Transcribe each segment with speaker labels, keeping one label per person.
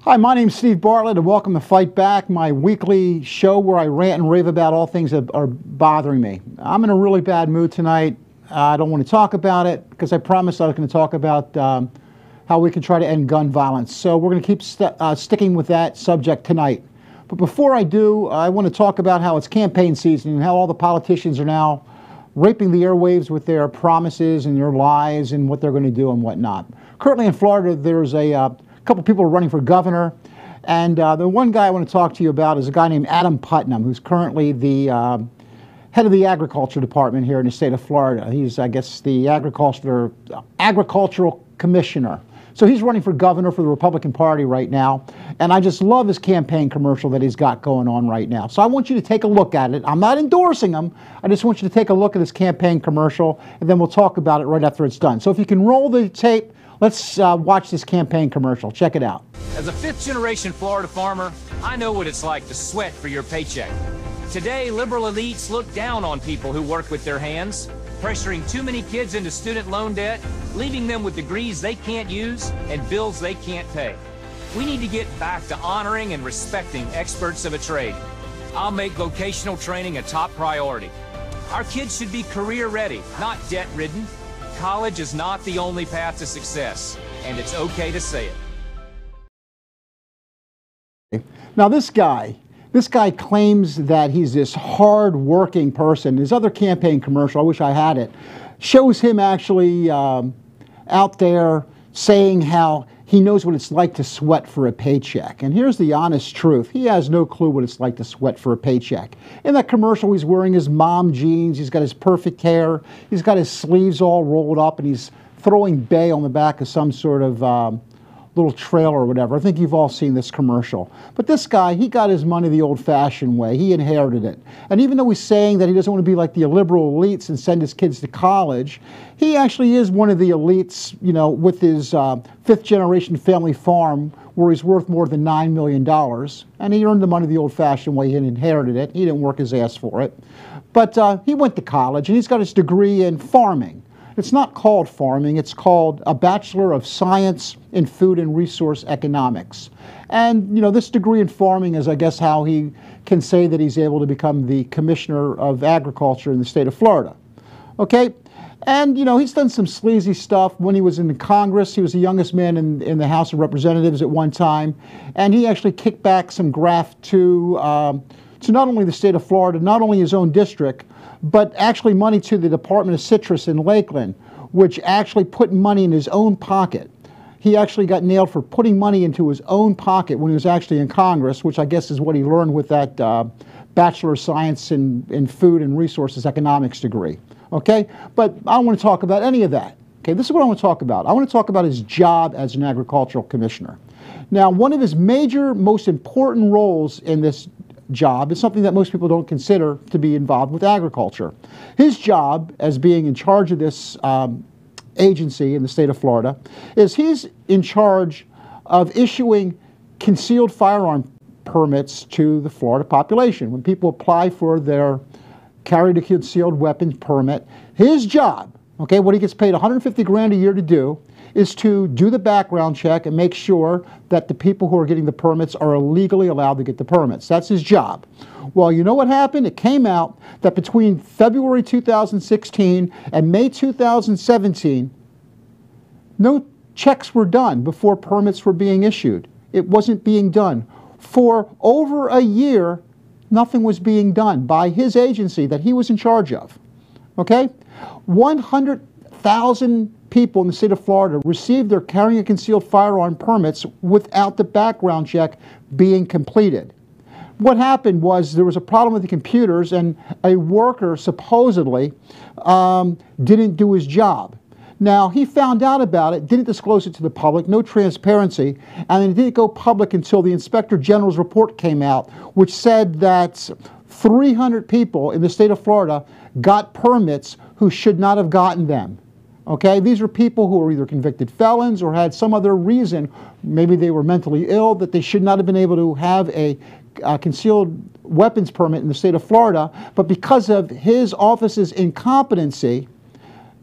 Speaker 1: Hi, my name's Steve Bartlett, and welcome to Fight Back, my weekly show where I rant and rave about all things that are bothering me. I'm in a really bad mood tonight. I don't want to talk about it because I promised I was going to talk about how we can try to end gun violence. So we're going to keep sticking with that subject tonight. But before I do, I want to talk about how it's campaign season and how all the politicians are now raping the airwaves with their promises and their lies and what they're going to do and whatnot. Currently in Florida, there's a couple people running for governor, and the one guy I want to talk to you about is a guy named Adam Putnam, who's currently the head of the agriculture department here in the state of Florida. He's, I guess, the agricultural commissioner. So he's running for governor for the Republican Party right now, and I just love his campaign commercial that he's got going on right now. So I want you to take a look at it. I'm not endorsing him. I just want you to take a look at his campaign commercial, and then we'll talk about it right after it's done. So if you can roll the tape, let's watch this campaign commercial. Check it out.
Speaker 2: As a fifth-generation Florida farmer, I know what it's like to sweat for your paycheck. Today, liberal elites look down on people who work with their hands, pressuring too many kids into student loan debt, leaving them with degrees they can't use and bills they can't pay. We need to get back to honoring and respecting experts of a trade. I'll make vocational training a top priority. Our kids should be career-ready, not debt-ridden. College is not the only path to success, and it's okay to say it.
Speaker 1: Now this guy claims that he's this hard-working person. His other campaign commercial, I wish I had it, shows him actually out there saying how he knows what it's like to sweat for a paycheck. And here's the honest truth. He has no clue what it's like to sweat for a paycheck. In that commercial, he's wearing his mom jeans, he's got his perfect hair, he's got his sleeves all rolled up, and he's throwing bay on the back of some sort of little trailer or whatever. I think you've all seen this commercial. But this guy, he got his money the old-fashioned way. He inherited it. And even though he's saying that he doesn't want to be like the liberal elites and send his kids to college, he actually is one of the elites, you know, with his fifth-generation family farm where he's worth more than $9 million. And he earned the money the old-fashioned way. He inherited it. He didn't work his ass for it. But he went to college, and he's got his degree in farming. It's not called farming, it's called a Bachelor of Science in Food and Resource Economics. And, you know, this degree in farming is, I guess, how he can say that he's able to become the Commissioner of Agriculture in the state of Florida. Okay? And, you know, he's done some sleazy stuff. When he was in Congress, he was the youngest man in the House of Representatives at one time. And he actually kicked back some graft to not only the state of Florida, not only his own district, but actually money to the Department of Citrus in Lakeland, which actually put money in his own pocket. He actually got nailed for putting money into his own pocket when he was actually in Congress, which I guess is what he learned with that Bachelor of Science in Food and Resources Economics degree. Okay? But I don't want to talk about any of that. Okay, this is what I want to talk about. I want to talk about his job as an agricultural commissioner. Now, one of his major, most important roles in this job is something that most people don't consider to be involved with agriculture. His job as being in charge of this agency in the state of Florida is he's in charge of issuing concealed firearm permits to the Florida population. When people apply for their carry a concealed weapons permit, his job, okay, what he gets paid $150 grand a year to do, is to do the background check and make sure that the people who are getting the permits are legally allowed to get the permits. That's his job. Well, you know what happened? It came out that between February 2016 and May 2017, no checks were done before permits were being issued. It wasn't being done. For over a year, nothing was being done by his agency that he was in charge of. Okay? 100,000 people in the state of Florida received their carrying a concealed firearm permits without the background check being completed. What happened was there was a problem with the computers, and a worker supposedly didn't do his job. Now, he found out about it, didn't disclose it to the public, no transparency, and it didn't go public until the Inspector General's report came out, which said that 300 people in the state of Florida got permits who should not have gotten them. Okay, these are people who were either convicted felons or had some other reason, maybe they were mentally ill, that they should not have been able to have a concealed weapons permit in the state of Florida, but because of his office's incompetency,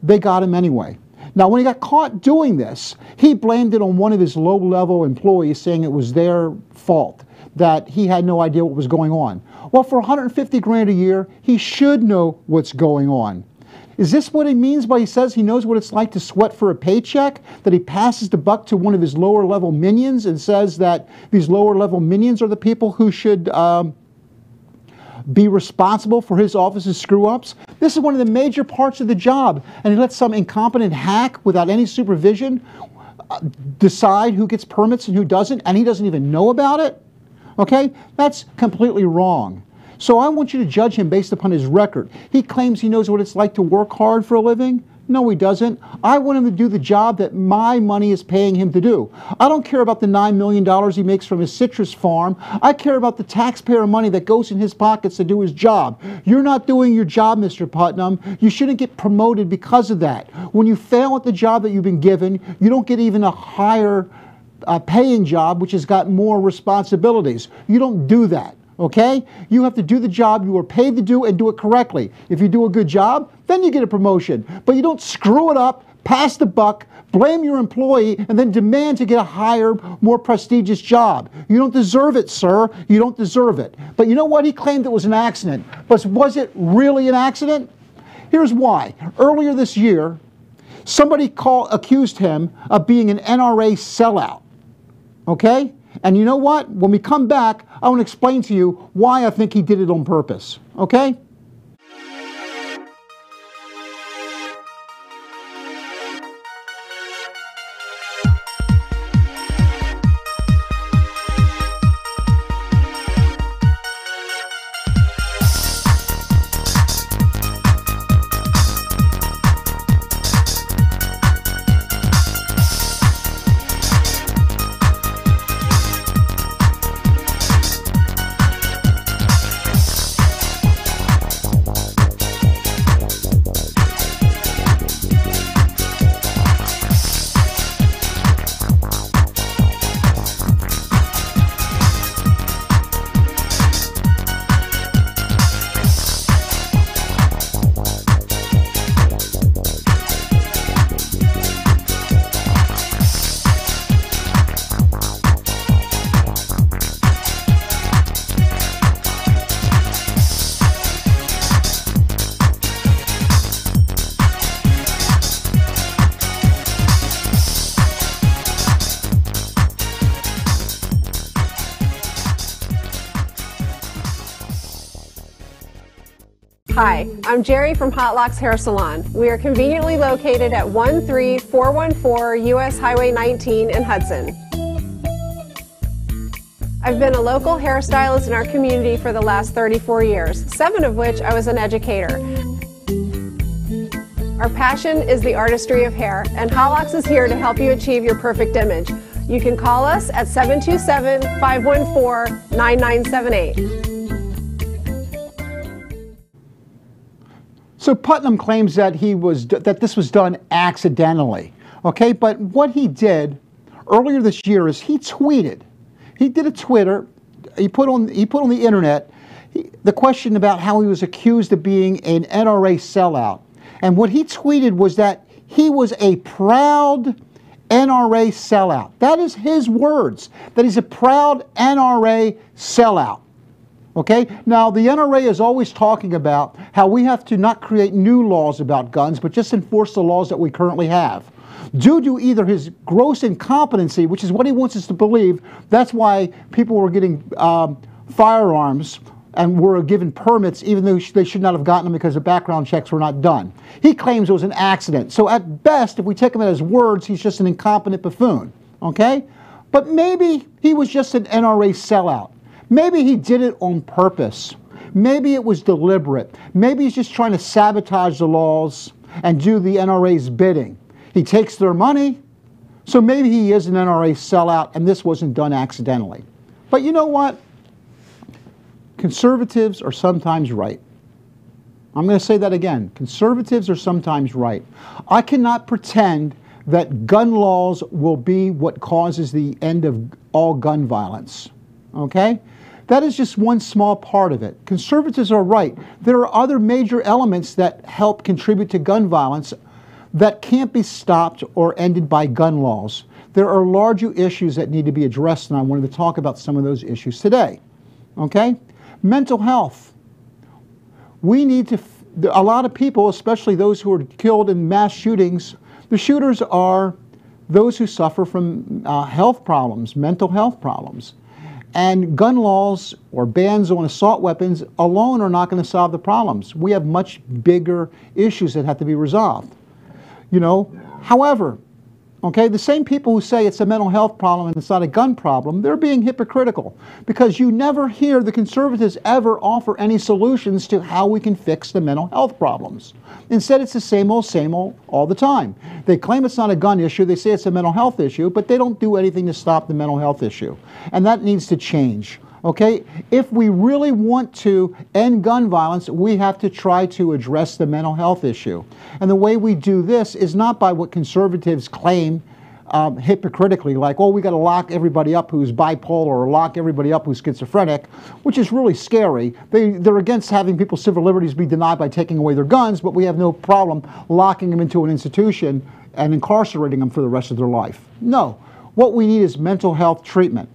Speaker 1: they got him anyway. Now, when he got caught doing this, he blamed it on one of his low-level employees, saying it was their fault, that he had no idea what was going on. Well, for 150 grand a year, he should know what's going on. Is this what he means by he says he knows what it's like to sweat for a paycheck? That he passes the buck to one of his lower-level minions and says that these lower-level minions are the people who should be responsible for his office's screw-ups? This is one of the major parts of the job, and he lets some incompetent hack without any supervision decide who gets permits and who doesn't, and he doesn't even know about it? Okay? That's completely wrong. So I want you to judge him based upon his record. He claims he knows what it's like to work hard for a living. No, he doesn't. I want him to do the job that my money is paying him to do. I don't care about the $9 million he makes from his citrus farm. I care about the taxpayer money that goes in his pockets to do his job. You're not doing your job, Mr. Putnam. You shouldn't get promoted because of that. When you fail at the job that you've been given, you don't get even a higher paying job, which has got more responsibilities. You don't do that. Okay? You have to do the job you are paid to do and do it correctly. If you do a good job, then you get a promotion. But you don't screw it up, pass the buck, blame your employee, and then demand to get a higher, more prestigious job. You don't deserve it, sir. You don't deserve it. But you know what? He claimed it was an accident. But was it really an accident? Here's why. Earlier this year, somebody accused him of being an NRA sellout. Okay? And you know what? When we come back, I want to explain to you why I think he did it on purpose. Okay?
Speaker 3: Hi, I'm Jerry from Hot Locks Hair Salon. We are conveniently located at 13414 US Highway 19 in Hudson. I've been a local hairstylist in our community for the last 34 years, 7 of which I was an educator. Our passion is the artistry of hair, and Hot Locks is here to help you achieve your perfect image. You can call us at 727-514-9978.
Speaker 1: So Putnam claims that this was done accidentally. Okay, but what he did earlier this year is he tweeted. He did a Twitter. He put on the internet the question about how he was accused of being an NRA sellout. And what he tweeted was that he was a proud NRA sellout. That is his words, that he's a proud NRA sellout. Okay? Now, the NRA is always talking about how we have to not create new laws about guns, but just enforce the laws that we currently have. Due to either his gross incompetency, which is what he wants us to believe, that's why people were getting firearms and were given permits even though they should not have gotten them because the background checks were not done. He claims it was an accident. So at best, if we take him at his words, he's just an incompetent buffoon. Okay? But maybe he was just an NRA sellout. Maybe he did it on purpose. Maybe it was deliberate. Maybe he's just trying to sabotage the laws and do the NRA's bidding. He takes their money, so maybe he is an NRA sellout and this wasn't done accidentally. But you know what? Conservatives are sometimes right. I'm going to say that again. Conservatives are sometimes right. I cannot pretend that gun laws will be what causes the end of all gun violence. Okay? That is just one small part of it. Conservatives are right. There are other major elements that help contribute to gun violence. that can't be stopped or ended by gun laws. There are larger issues that need to be addressed, and I wanted to talk about some of those issues today. Okay? Mental health. We need to, a lot of people, especially those who are killed in mass shootings, the shooters are those who suffer from health problems, mental health problems. And gun laws or bans on assault weapons alone are not going to solve the problems. We have much bigger issues that have to be resolved. You know, however, okay, the same people who say it's a mental health problem and it's not a gun problem, they're being hypocritical, because you never hear the conservatives ever offer any solutions to how we can fix the mental health problems. Instead, it's the same old all the time. They claim it's not a gun issue, they say it's a mental health issue, but they don't do anything to stop the mental health issue. And that needs to change. Okay, if we really want to end gun violence, we have to try to address the mental health issue. And the way we do this is not by what conservatives claim hypocritically, like, oh, we got to lock everybody up who's bipolar or lock everybody up who's schizophrenic, which is really scary. They're against having people's civil liberties be denied by taking away their guns, but we have no problem locking them into an institution and incarcerating them for the rest of their life. No, what we need is mental health treatment.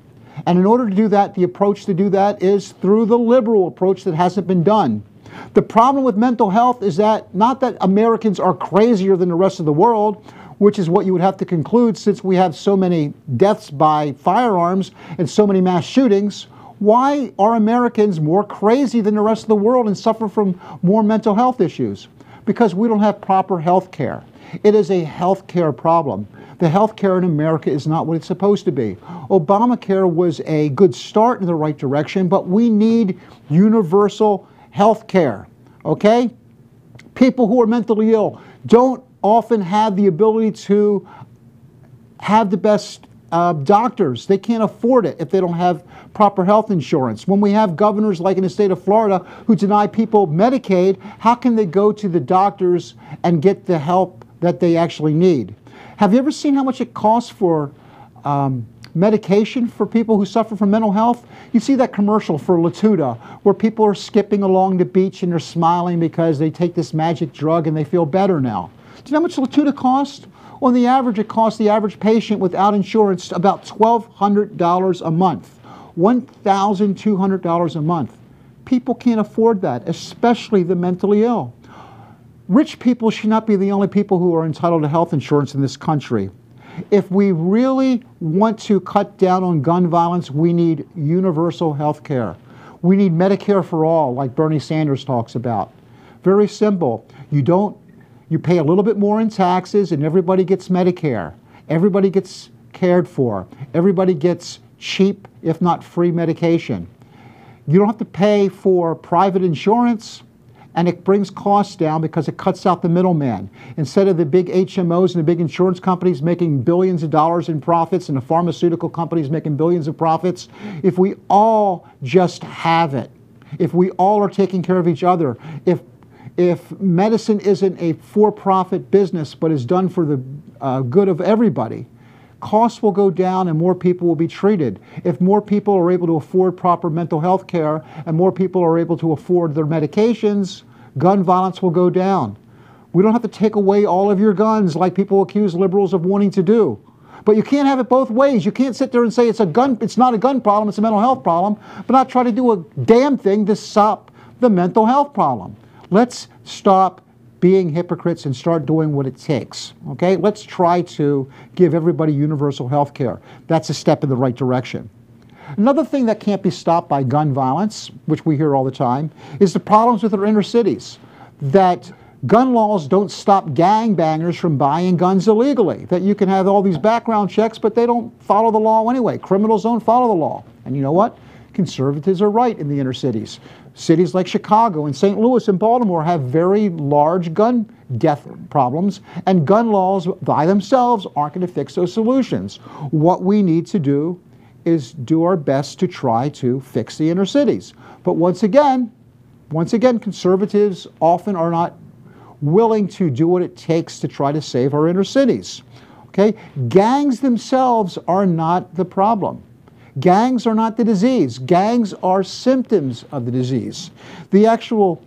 Speaker 1: And in order to do that, the approach to do that is through the liberal approach that hasn't been done. The problem with mental health is that, not that Americans are crazier than the rest of the world, which is what you would have to conclude since we have so many deaths by firearms and so many mass shootings. Why are Americans more crazy than the rest of the world and suffer from more mental health issues? Because we don't have proper health care. It is a health care problem. The health care in America is not what it's supposed to be. Obamacare was a good start in the right direction, but we need universal health care, okay? People who are mentally ill don't often have the ability to have the best doctors. They can't afford it if they don't have proper health insurance. When we have governors like in the state of Florida who deny people Medicaid, how can they go to the doctors and get the help that they actually need? Have you ever seen how much it costs for medication for people who suffer from mental health? You see that commercial for Latuda where people are skipping along the beach and they're smiling because they take this magic drug and they feel better now. Do you know how much Latuda costs? On the average, it costs the average patient without insurance about $1,200 a month, $1,200 a month. People can't afford that, especially the mentally ill. Rich people should not be the only people who are entitled to health insurance in this country. If we really want to cut down on gun violence, we need universal health care. We need Medicare for all, like Bernie Sanders talks about. Very simple. You pay a little bit more in taxes and everybody gets Medicare. Everybody gets cared for. Everybody gets cheap, if not free medication. You don't have to pay for private insurance, and it brings costs down because it cuts out the middleman. Instead of the big HMOs and the big insurance companies making billions of dollars in profits and the pharmaceutical companies making billions of profits, if we all just have it, if we all are taking care of each other, if medicine isn't a for-profit business but is done for the good of everybody, costs will go down and more people will be treated. If more people are able to afford proper mental health care and more people are able to afford their medications, gun violence will go down. We don't have to take away all of your guns like people accuse liberals of wanting to do. But you can't have it both ways. You can't sit there and say it's not a gun problem, it's a mental health problem, but not try to do a damn thing to stop the mental health problem. Let's stop being hypocrites and start doing what it takes. Okay? Let's try to give everybody universal health care. That's a step in the right direction. Another thing that can't be stopped by gun violence, which we hear all the time, is the problems with our inner cities. That gun laws don't stop gangbangers from buying guns illegally. That you can have all these background checks, but they don't follow the law anyway. Criminals don't follow the law. And you know what? Conservatives are right in the inner cities. Cities like Chicago and St. Louis and Baltimore have very large gun death problems, and gun laws by themselves aren't going to fix those solutions. What we need to do is do our best to try to fix the inner cities. But once again, conservatives often are not willing to do what it takes to try to save our inner cities. Okay? Gangs themselves are not the problem. Gangs are not the disease. Gangs are symptoms of the disease. The actual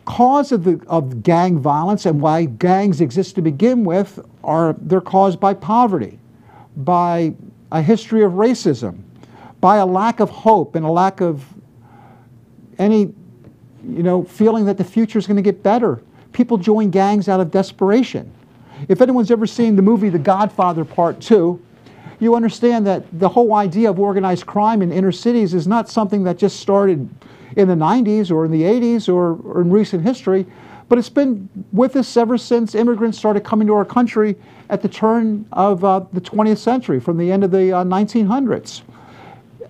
Speaker 1: cause of gang violence and why gangs exist to begin with they're caused by poverty, by a history of racism, by a lack of hope and a lack of any feeling that the future is going to get better. People join gangs out of desperation. If anyone's ever seen the movie The Godfather Part 2, you understand that the whole idea of organized crime in inner cities is not something that just started in the 90s or in the 80s or in recent history, but it's been with us ever since immigrants started coming to our country at the turn of the 20th century, from the end of the 1900s.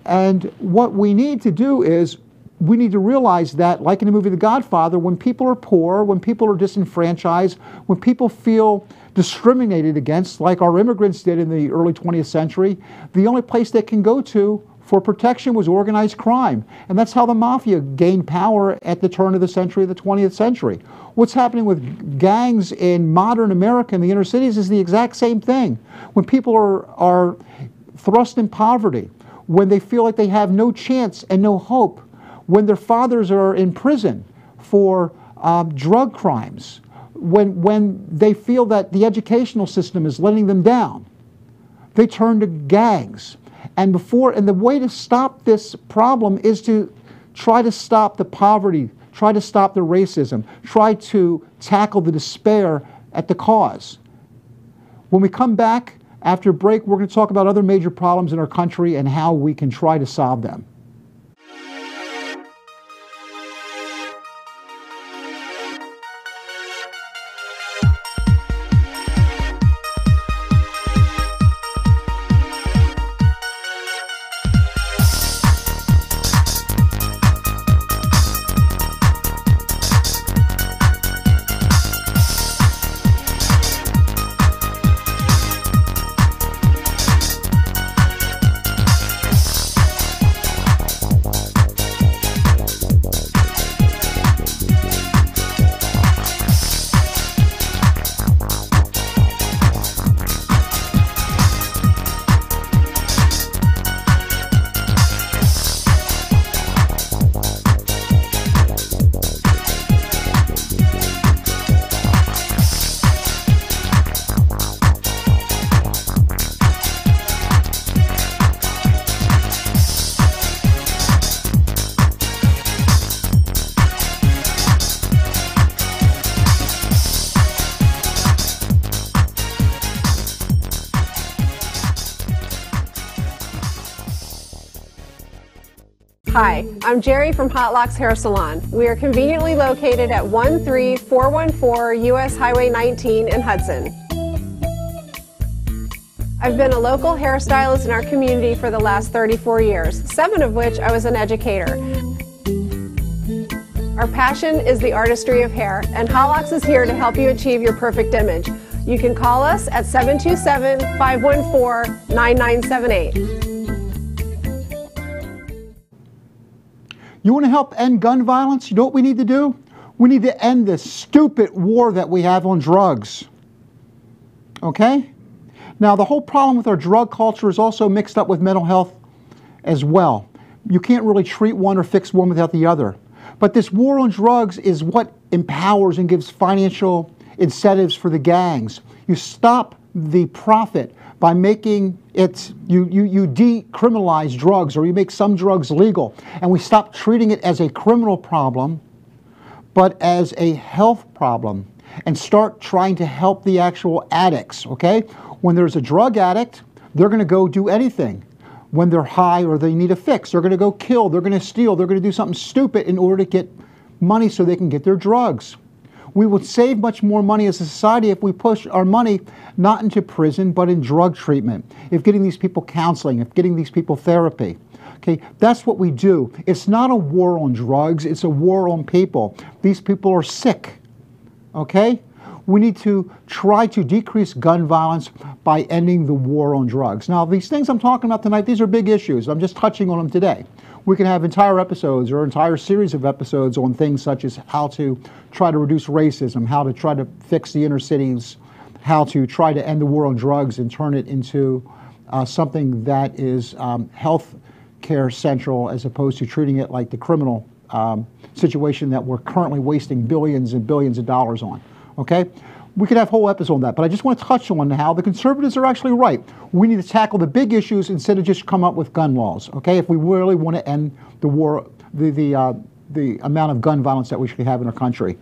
Speaker 1: And what we need to do is we need to realize that, like in the movie The Godfather, when people are poor, when people are disenfranchised, when people feel discriminated against, like our immigrants did in the early 20th century, the only place they can go to for protection was organized crime. And that's how the mafia gained power at the turn of the century, the 20th century. What's happening with gangs in modern America in the inner cities is the exact same thing. When people are thrust in poverty, when they feel like they have no chance and no hope, when their fathers are in prison for drug crimes, when they feel that the educational system is letting them down, they turn to gangs. And the way to stop this problem is to try to stop the poverty, try to stop the racism, try to tackle the despair at the cause. When we come back after break, we're going to talk about other major problems in our country and how we can try to solve them.
Speaker 3: Hi, I'm Jerry from Hot Locks Hair Salon. We are conveniently located at 13414 US Highway 19 in Hudson. I've been a local hairstylist in our community for the last 34 years, 7 of which I was an educator. Our passion is the artistry of hair, and Hot Locks is here to help you achieve your perfect image. You can call us at 727-514-9978.
Speaker 1: You want to help end gun violence? You know what we need to do? We need to end this stupid war that we have on drugs. Okay? Now, the whole problem with our drug culture is also mixed up with mental health as well. You can't really treat one or fix one without the other. But this war on drugs is what empowers and gives financial incentives for the gangs. You stop the profit by making it, you decriminalize drugs, or you make some drugs legal, and we stop treating it as a criminal problem, but as a health problem, and start trying to help the actual addicts, okay? When there's a drug addict, they're gonna go do anything. When they're high or they need a fix, they're gonna go kill, they're gonna steal, they're gonna do something stupid in order to get money so they can get their drugs. We would save much more money as a society if we push our money not into prison, but in drug treatment, if getting these people counseling, if getting these people therapy. Okay, that's what we do. It's not a war on drugs, it's a war on people. These people are sick, okay? We need to try to decrease gun violence by ending the war on drugs. Now, these things I'm talking about tonight, these are big issues. I'm just touching on them today. We can have entire episodes or entire series of episodes on things such as how to try to reduce racism, how to try to fix the inner cities, how to try to end the war on drugs and turn it into something that is health care central as opposed to treating it like the criminal situation that we're currently wasting billions and billions of dollars on. Okay? We could have a whole episode on that, but I just want to touch on how the conservatives are actually right. We need to tackle the big issues instead of just come up with gun laws. Okay? If we really want to end the war, the amount of gun violence that we should have in our country.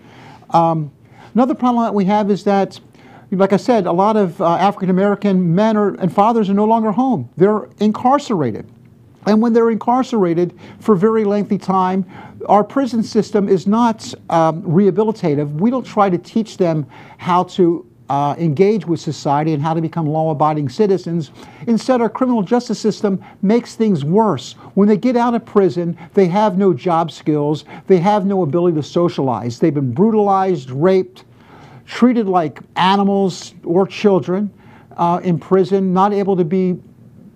Speaker 1: Another problem that we have is that, like I said, a lot of African American men and fathers are no longer home. They're incarcerated. And when they're incarcerated for very lengthy time, our prison system is not rehabilitative. We don't try to teach them how to engage with society and how to become law-abiding citizens. Instead, our criminal justice system makes things worse. When they get out of prison, they have no job skills. They have no ability to socialize. They've been brutalized, raped, treated like animals or children in prison, not able to be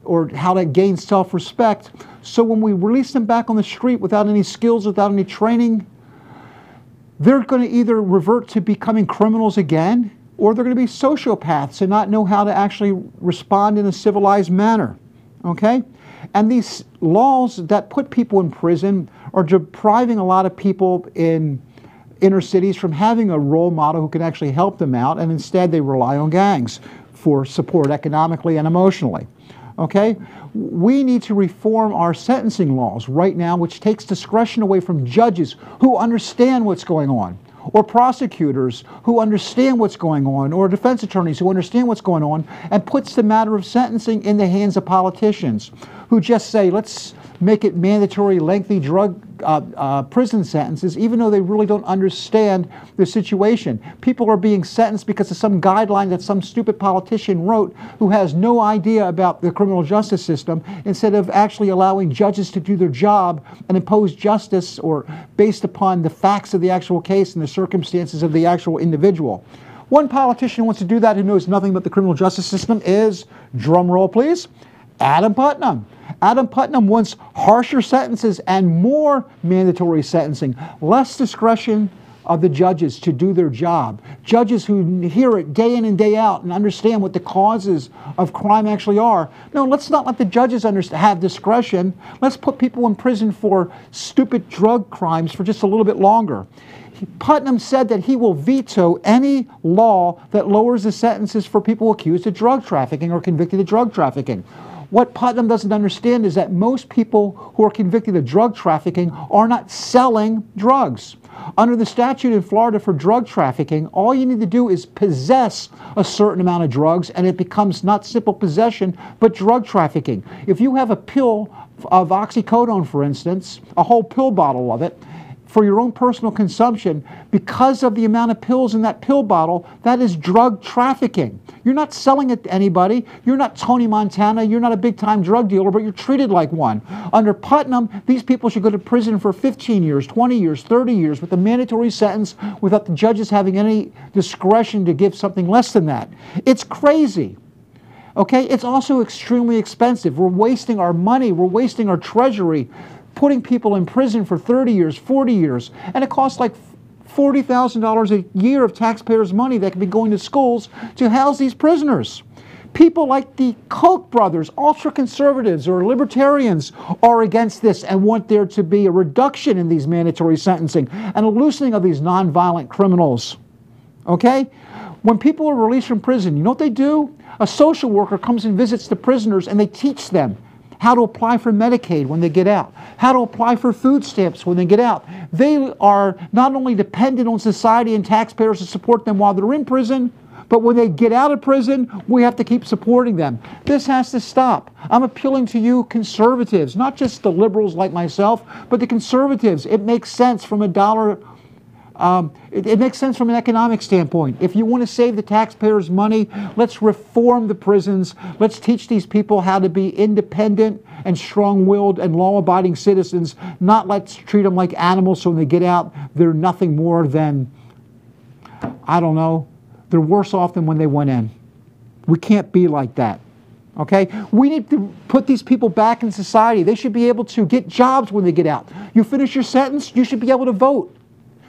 Speaker 1: or how to gain self-respect. So when we release them back on the street without any skills, without any training, they're going to either revert to becoming criminals again, or they're going to be sociopaths and not know how to actually respond in a civilized manner. Okay? And these laws that put people in prison are depriving a lot of people in inner cities from having a role model who can actually help them out, and instead they rely on gangs for support economically and emotionally. Okay? We need to reform our sentencing laws right now, which takes discretion away from judges who understand what's going on, or prosecutors who understand what's going on, or defense attorneys who understand what's going on, and puts the matter of sentencing in the hands of politicians who just say, let's make it mandatory lengthy prison sentences, even though they really don't understand the situation. People are being sentenced because of some guideline that some stupid politician wrote who has no idea about the criminal justice system, instead of actually allowing judges to do their job and impose justice or based upon the facts of the actual case and the circumstances of the actual individual. One politician who wants to do that who knows nothing about the criminal justice system is, drum roll please, Adam Putnam. Adam Putnam wants harsher sentences and more mandatory sentencing, less discretion of the judges to do their job. Judges who hear it day in and day out and understand what the causes of crime actually are. No, let's not let the judges have discretion. Let's put people in prison for stupid drug crimes for just a little bit longer. Putnam said that he will veto any law that lowers the sentences for people accused of drug trafficking or convicted of drug trafficking. What Putnam doesn't understand is that most people who are convicted of drug trafficking are not selling drugs. Under the statute in Florida for drug trafficking, all you need to do is possess a certain amount of drugs, and it becomes not simple possession, but drug trafficking. If you have a pill of oxycodone, for instance, a whole pill bottle of it, for your own personal consumption, because of the amount of pills in that pill bottle, that is drug trafficking. You're not selling it to anybody. You're not Tony Montana. You're not a big-time drug dealer, but you're treated like one. Under Putnam, these people should go to prison for 15 years, 20 years, 30 years with a mandatory sentence without the judges having any discretion to give something less than that. It's crazy. Okay? It's also extremely expensive. We're wasting our money. We're wasting our treasury, putting people in prison for 30 years, 40 years, and it costs like $40,000 a year of taxpayers' money that can be going to schools to house these prisoners. People like the Koch brothers, ultra-conservatives or libertarians, are against this and want there to be a reduction in these mandatory sentencing and a loosening of these nonviolent criminals. Okay? When people are released from prison, you know what they do? A social worker comes and visits the prisoners and they teach them how to apply for Medicaid when they get out, how to apply for food stamps when they get out. They are not only dependent on society and taxpayers to support them while they're in prison, but when they get out of prison, we have to keep supporting them. This has to stop. I'm appealing to you conservatives, not just the liberals like myself, but the conservatives. It makes sense from a dollar. It makes sense from an economic standpoint. If you want to save the taxpayers' money, let's reform the prisons. Let's teach these people how to be independent and strong-willed and law-abiding citizens, not let's treat them like animals so when they get out, they're nothing more than, I don't know, they're worse off than when they went in. We can't be like that. Okay? We need to put these people back in society. They should be able to get jobs when they get out. You finish your sentence, you should be able to vote.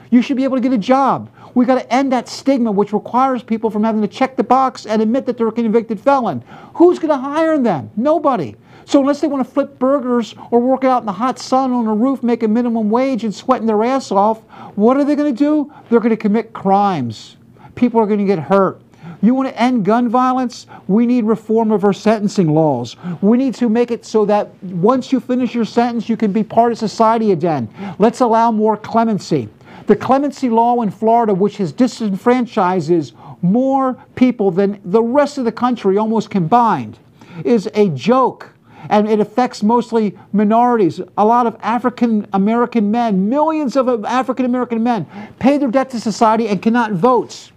Speaker 1: You should be able to get a job. We've got to end that stigma which requires people from having to check the box and admit that they're a convicted felon. Who's going to hire them? Nobody. So unless they want to flip burgers or work out in the hot sun on a roof making minimum wage and sweating their ass off, what are they going to do? They're going to commit crimes. People are going to get hurt. You want to end gun violence? We need reform of our sentencing laws. We need to make it so that once you finish your sentence, you can be part of society again. Let's allow more clemency. The clemency law in Florida, which has disenfranchises more people than the rest of the country almost combined, is a joke. And it affects mostly minorities. A lot of African American men, millions of African American men, pay their debt to society and cannot vote.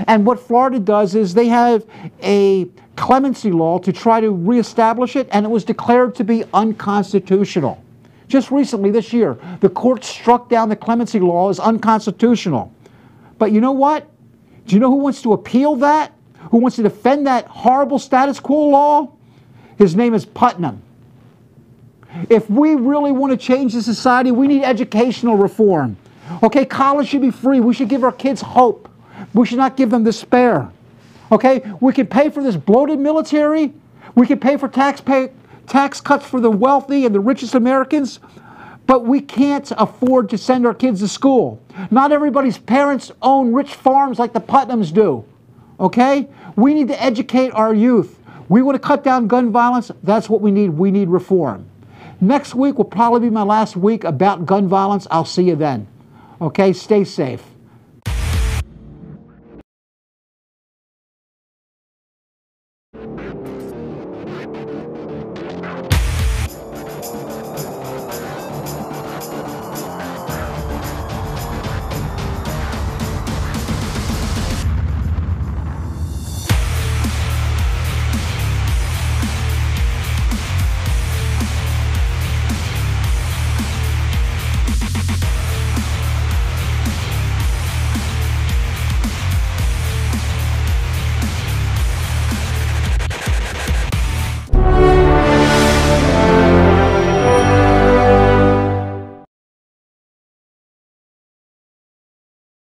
Speaker 1: And what Florida does is they have a clemency law to try to reestablish it, and it was declared to be unconstitutional. Just recently, this year, the court struck down the clemency law as unconstitutional. But you know what? Do you know who wants to appeal that? Who wants to defend that horrible status quo law? His name is Putnam. If we really want to change the society, we need educational reform. Okay, college should be free. We should give our kids hope. We should not give them despair. Okay, we can pay for this bloated military. We can pay for tax cuts for the wealthy and the richest Americans, but we can't afford to send our kids to school. Not everybody's parents own rich farms like the Putnams do. Okay, we need to educate our youth. We want to cut down gun violence. That's what we need. We need reform. Next week will probably be my last week about gun violence. I'll see you then. Okay, stay safe.